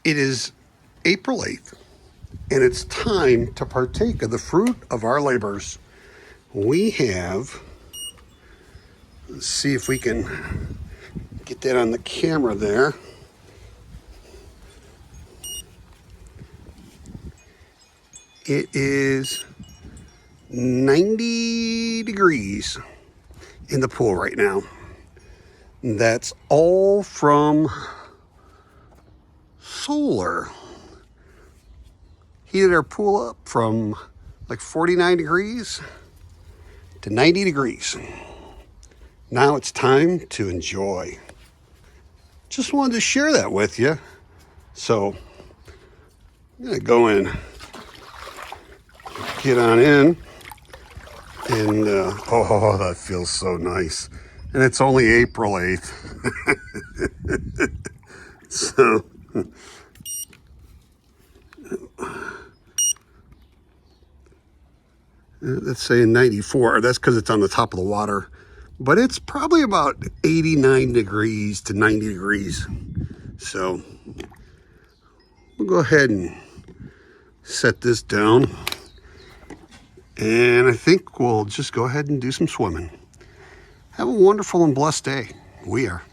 It is April 8th, and it's time to partake of the fruit of our labors. We have, let's see if we can get that on the camera there. It is 90 degrees in the pool right now. That's all from solar. Heated our pool up from like 49 degrees to 90 degrees. Now it's time to enjoy. Just wanted to share that with you. So I'm gonna go in, get on in, and oh, that feels so nice. And it's only April 8th. So let's say 94. That's because it's on the top of the water. But it's probably about 89 degrees to 90 degrees. So we'll go ahead and set this down. And I think we'll just go ahead and do some swimming. Have a wonderful and blessed day. We are.